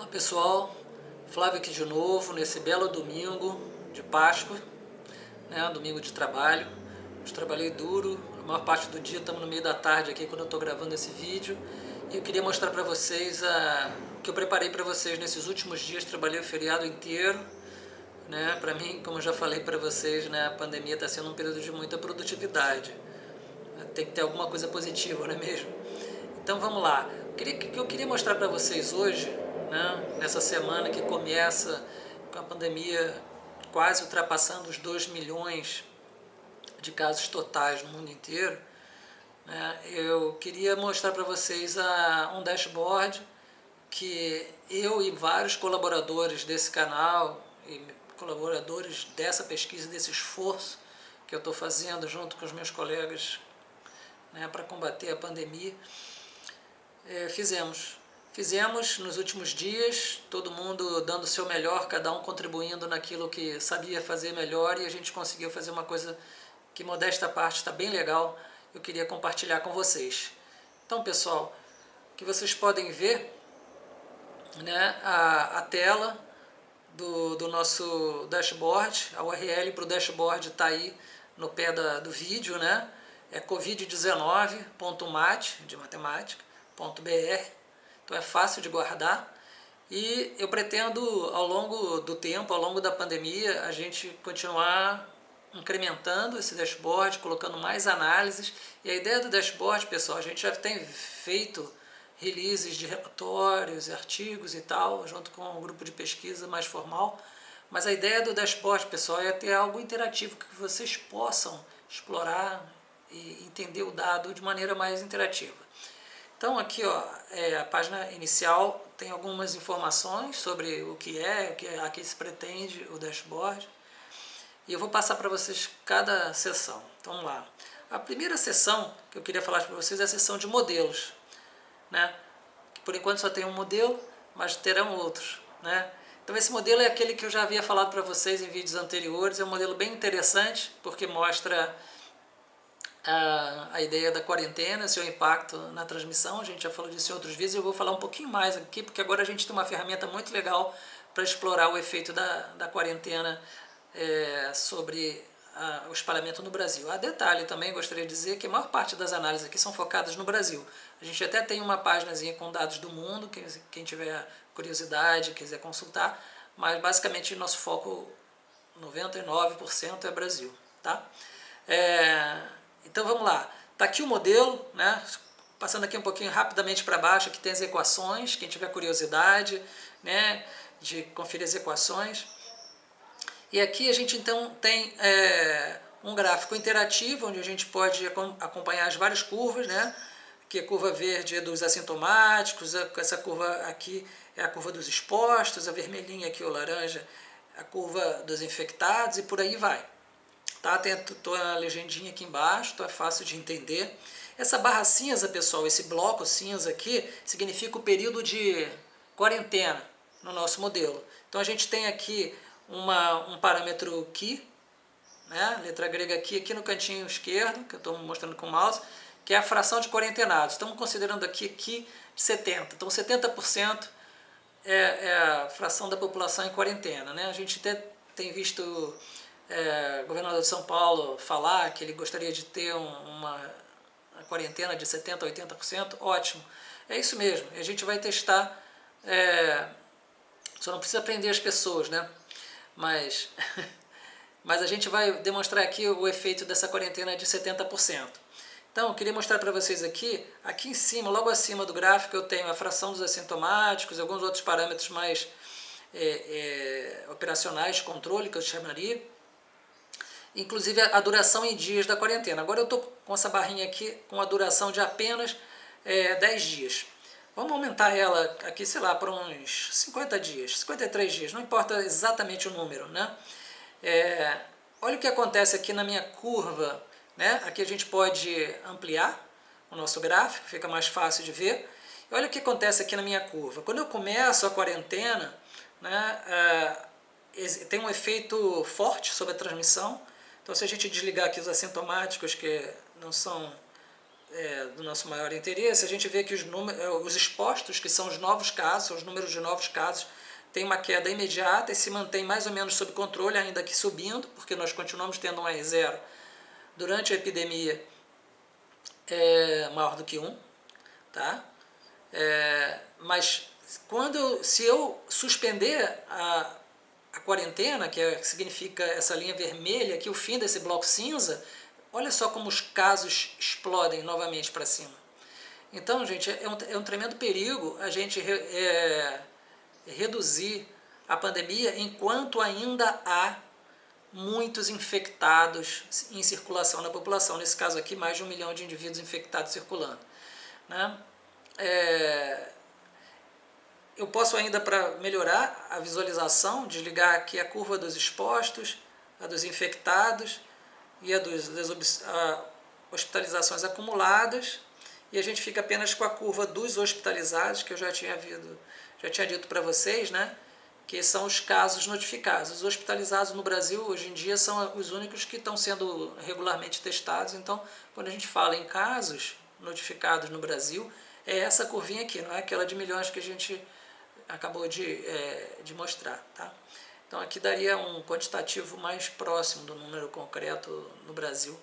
Olá pessoal, Flávio aqui de novo, nesse belo domingo de Páscoa, né? Domingo de trabalho. Eu trabalhei duro, a maior parte do dia, estamos no meio da tarde aqui quando eu estou gravando esse vídeo. E eu queria mostrar para vocês o que eu preparei para vocês nesses últimos dias. Trabalhei o feriado inteiro, né? Para mim, como eu já falei para vocês, né? A pandemia está sendo um período de muita produtividade. Tem que ter alguma coisa positiva, não é mesmo? Então vamos lá. O que eu queria mostrar para vocês hoje, né, nessa semana que começa com a pandemia quase ultrapassando os 2 milhões de casos totais no mundo inteiro, né, eu queria mostrar para vocês um dashboard que eu e vários colaboradores desse canal e colaboradores dessa pesquisa, desse esforço que eu estou fazendo junto com os meus colegas, né, para combater a pandemia, Fizemos nos últimos dias, todo mundo dando o seu melhor, cada um contribuindo naquilo que sabia fazer melhor, e a gente conseguiu fazer uma coisa que, modesta à parte, está bem legal. Eu queria compartilhar com vocês. Então, pessoal, o que vocês podem ver, né, a tela do nosso dashboard, a URL para o dashboard está aí no pé do vídeo, né? É covid19.mat, de matemática.br. Então é fácil de guardar, e eu pretendo ao longo do tempo, ao longo da pandemia, a gente continuar incrementando esse dashboard, colocando mais análises. E a ideia do dashboard, pessoal, a gente já tem feito releases de relatórios, artigos e tal, junto com um grupo de pesquisa mais formal, mas a ideia do dashboard, pessoal, é ter algo interativo que vocês possam explorar e entender o dado de maneira mais interativa. Então aqui, ó, a página inicial tem algumas informações sobre o que a que se pretende o dashboard, e eu vou passar para vocês cada seção. Então vamos lá. A primeira seção que eu queria falar para vocês é a seção de modelos, né? Que por enquanto só tem um modelo, mas terão outros, né? Então esse modelo é aquele que eu já havia falado para vocês em vídeos anteriores. É um modelo bem interessante porque mostra a ideia da quarentena, seu impacto na transmissão. A gente já falou disso em outros vídeos, eu vou falar um pouquinho mais aqui, porque agora a gente tem uma ferramenta muito legal para explorar o efeito da quarentena sobre o espalhamento no Brasil. A detalhe também, gostaria de dizer que a maior parte das análises aqui são focadas no Brasil. A gente até tem uma páginazinha com dados do mundo, quem tiver curiosidade, quiser consultar, mas basicamente nosso foco, 99% é Brasil, tá? Então vamos lá, está aqui o modelo, né? Passando aqui um pouquinho rapidamente para baixo, aqui tem as equações, quem tiver curiosidade, né, de conferir as equações. E aqui a gente então tem um gráfico interativo, onde a gente pode acompanhar as várias curvas, né? Aqui a curva verde é dos assintomáticos, essa curva aqui é a curva dos expostos, a vermelhinha aqui, o laranja, a curva dos infectados, e por aí vai. Tá? Tem a legendinha aqui embaixo, então é fácil de entender. Essa barra cinza, pessoal, esse bloco cinza aqui, significa o período de quarentena no nosso modelo. Então a gente tem aqui um parâmetro Q, né? Letra grega aqui no cantinho esquerdo, que eu estou mostrando com o mouse, que é a fração de quarentenados. Estamos considerando aqui Q de 70. Então 70% é a fração da população em quarentena, né? A gente até tem visto o governador de São Paulo falar que ele gostaria de ter uma quarentena de 70% a 80%, ótimo. É isso mesmo, a gente vai testar, só não precisa prender as pessoas, né? Mas a gente vai demonstrar aqui o efeito dessa quarentena de 70%. Então, eu queria mostrar para vocês aqui em cima, logo acima do gráfico, eu tenho a fração dos assintomáticos, alguns outros parâmetros mais operacionais de controle, que eu chamaria, inclusive a duração em dias da quarentena. Agora eu estou com essa barrinha aqui com a duração de apenas 10 dias. Vamos aumentar ela aqui, sei lá, para uns 50 dias, 53 dias, não importa exatamente o número, né? Olha o que acontece aqui na minha curva, né? Aqui a gente pode ampliar o nosso gráfico, fica mais fácil de ver. E olha o que acontece aqui na minha curva. Quando eu começo a quarentena, né, tem um efeito forte sobre a transmissão. Então, se a gente desligar aqui os assintomáticos, que não são do nosso maior interesse, a gente vê que os expostos, que são os novos casos, os números de novos casos, tem uma queda imediata e se mantém mais ou menos sob controle, ainda que subindo, porque nós continuamos tendo um R0 durante a epidemia maior do que 1, tá? Mas se eu suspender a quarentena, que significa essa linha vermelha aqui, o fim desse bloco cinza, olha só como os casos explodem novamente para cima. Então, gente, é um tremendo perigo a gente reduzir a pandemia enquanto ainda há muitos infectados em circulação na população. Nesse caso aqui, mais de 1 milhão de indivíduos infectados circulando, né? Eu posso ainda, para melhorar a visualização, desligar aqui a curva dos expostos, a dos infectados e a das hospitalizações acumuladas, e a gente fica apenas com a curva dos hospitalizados, que eu já tinha dito para vocês, né? Que são os casos notificados. Os hospitalizados no Brasil, hoje em dia, são os únicos que estão sendo regularmente testados. Então, quando a gente fala em casos notificados no Brasil, é essa curvinha aqui, não é aquela de milhões que a gente acabou de mostrar, tá? Então, aqui daria um quantitativo mais próximo do número concreto no Brasil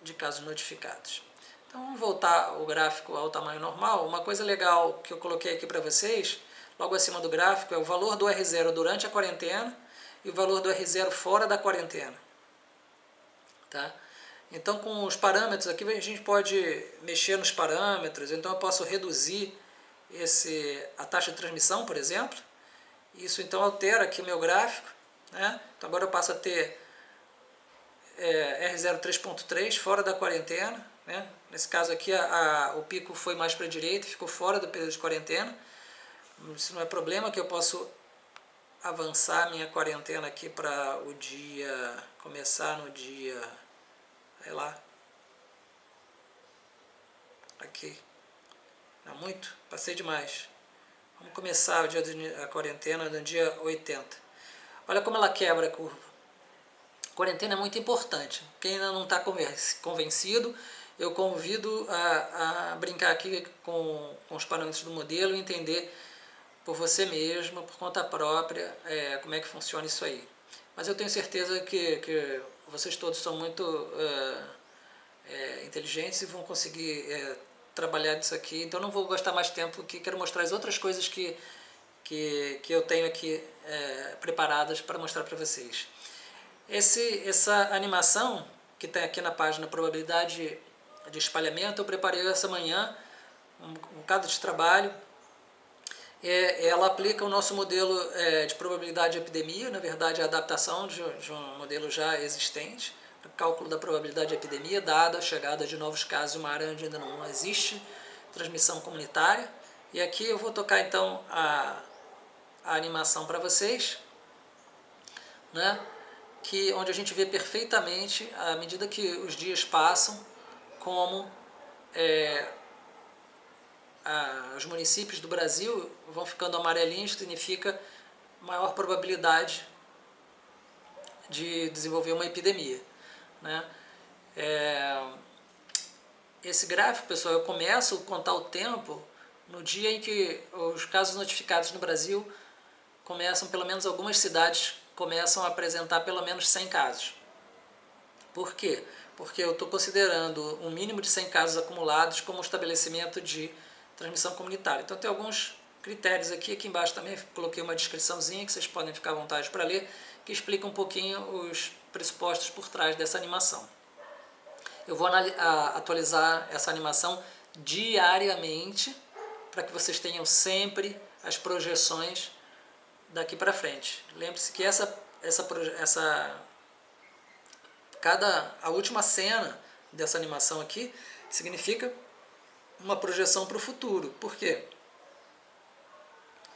de casos notificados. Então, vamos voltar o gráfico ao tamanho normal. Uma coisa legal que eu coloquei aqui para vocês, logo acima do gráfico, é o valor do R0 durante a quarentena e o valor do R0 fora da quarentena, tá? Então, com os parâmetros aqui, a gente pode mexer nos parâmetros. Então, eu posso reduzir a taxa de transmissão, por exemplo. Isso, então, altera aqui o meu gráfico, né? Então, agora eu passo a ter R0 3.3 fora da quarentena, né? Nesse caso aqui, o pico foi mais para a direita, ficou fora do período de quarentena. Isso não é problema, que eu posso avançar minha quarentena aqui para o dia, começar no dia, sei lá, aqui, não muito, passei demais. Vamos começar a quarentena no dia 80. Olha como ela quebra a curva. A quarentena é muito importante. Quem ainda não está convencido, eu convido a brincar aqui com os parâmetros do modelo e entender por você mesmo, por conta própria, como é que funciona isso aí. Mas eu tenho certeza que vocês todos são muito inteligentes e vão conseguir trabalhar disso aqui. Então não vou gastar mais tempo, que quero mostrar as outras coisas que eu tenho aqui preparadas para mostrar para vocês. Essa animação que tem aqui na página Probabilidade de Espalhamento, eu preparei essa manhã, um bocado de trabalho. Ela aplica o nosso modelo de probabilidade de epidemia, na verdade a adaptação de um modelo já existente, o cálculo da probabilidade de epidemia, dada a chegada de novos casos em uma área onde ainda não existe transmissão comunitária. E aqui eu vou tocar então a animação para vocês, né? Onde a gente vê perfeitamente, à medida que os dias passam, como os municípios do Brasil vão ficando amarelinhos, que significa maior probabilidade de desenvolver uma epidemia, né? Esse gráfico, pessoal, eu começo a contar o tempo no dia em que os casos notificados no Brasil começam, pelo menos algumas cidades começam a apresentar pelo menos 100 casos. Por quê? Porque eu estou considerando um mínimo de 100 casos acumulados como estabelecimento de transmissão comunitária. Então tem alguns critérios aqui embaixo também coloquei uma descriçãozinha que vocês podem ficar à vontade para ler, que explica um pouquinho os pressupostos por trás dessa animação. Eu vou atualizar essa animação diariamente para que vocês tenham sempre as projeções daqui para frente. Lembre-se que a última cena dessa animação aqui significa uma projeção para o futuro. Por quê?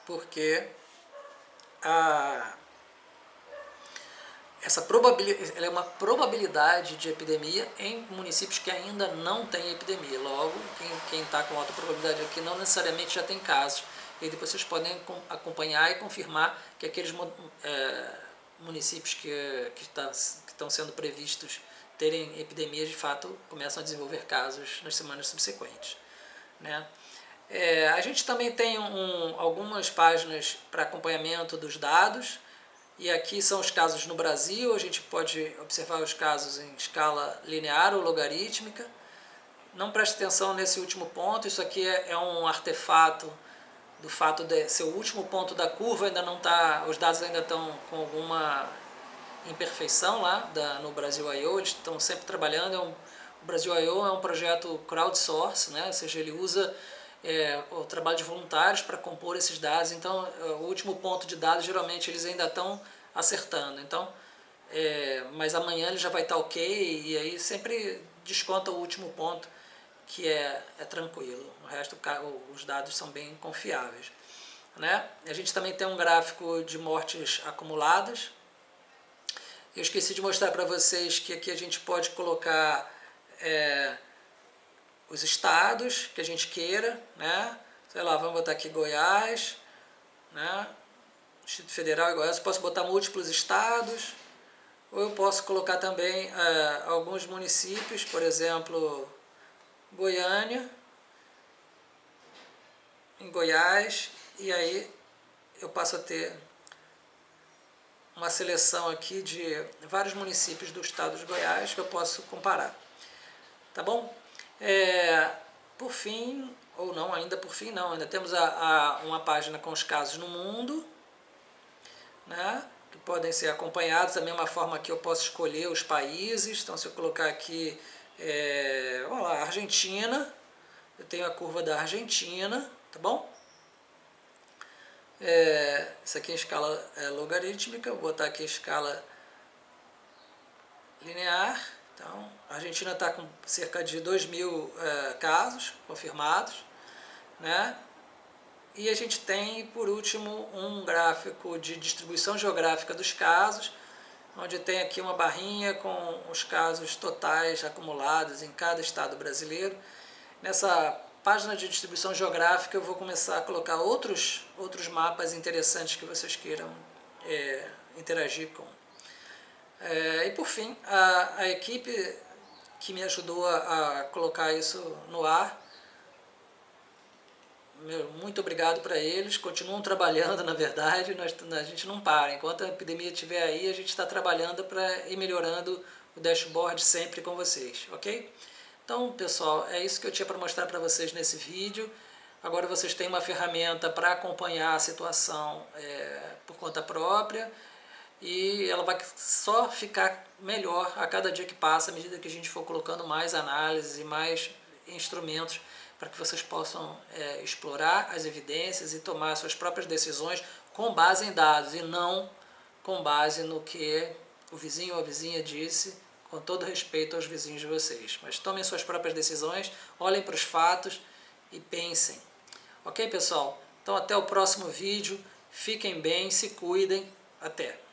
Porque ela é uma probabilidade de epidemia em municípios que ainda não têm epidemia. Logo, quem está com alta probabilidade aqui não necessariamente já tem casos. E aí depois vocês podem acompanhar e confirmar que aqueles municípios que estão sendo previstos terem epidemias, de fato, começam a desenvolver casos nas semanas subsequentes, né? A gente também tem algumas páginas para acompanhamento dos dados, e aqui são os casos no Brasil. A gente pode observar os casos em escala linear ou logarítmica. Não preste atenção nesse último ponto, isso aqui é um artefato do fato de ser o último ponto da curva, ainda não tá, os dados ainda estão com alguma imperfeição lá no Brasil I/O, eles estão sempre trabalhando. O Brasil I/O é um projeto crowdsource, né? Ou seja, ele usa o trabalho de voluntários para compor esses dados. Então, o último ponto de dados, geralmente, eles ainda estão acertando. Então, mas amanhã ele já vai estar ok, e aí sempre desconta o último ponto, que é tranquilo. O resto, os dados são bem confiáveis, né? A gente também tem um gráfico de mortes acumuladas. Eu esqueci de mostrar para vocês que aqui a gente pode colocar os estados que a gente queira, né? Sei lá, vamos botar aqui Goiás, né? Distrito Federal e Goiás. Eu posso botar múltiplos estados, ou eu posso colocar também alguns municípios, por exemplo, Goiânia, em Goiás, e aí eu passo a ter uma seleção aqui de vários municípios do estado de Goiás que eu posso comparar. Tá bom? Por fim, ou não, ainda por fim não, ainda temos uma página com os casos no mundo, né, que podem ser acompanhados da mesma forma que eu posso escolher os países. Então, se eu colocar aqui, vamos lá, Argentina, eu tenho a curva da Argentina, tá bom? Isso aqui é escala logarítmica, vou botar aqui a escala linear. Então, a Argentina está com cerca de 2.000 casos confirmados, né? E a gente tem, por último, um gráfico de distribuição geográfica dos casos, onde tem aqui uma barrinha com os casos totais acumulados em cada estado brasileiro. Nessa página de distribuição geográfica eu vou começar a colocar outros mapas interessantes que vocês queiram interagir com. E por fim, a equipe que me ajudou a colocar isso no ar, muito obrigado para eles. Continuam trabalhando, na verdade, a gente não para. Enquanto a epidemia estiver aí, a gente está trabalhando para ir melhorando o dashboard sempre com vocês, ok? Então, pessoal, é isso que eu tinha para mostrar para vocês nesse vídeo. Agora vocês têm uma ferramenta para acompanhar a situação por conta própria, e ela vai só ficar melhor a cada dia que passa, à medida que a gente for colocando mais análises e mais instrumentos para que vocês possam explorar as evidências e tomar suas próprias decisões com base em dados, e não com base no que o vizinho ou a vizinha disse, com todo respeito aos vizinhos de vocês. Mas tomem suas próprias decisões, olhem para os fatos e pensem. Ok, pessoal? Então até o próximo vídeo, fiquem bem, se cuidem, até!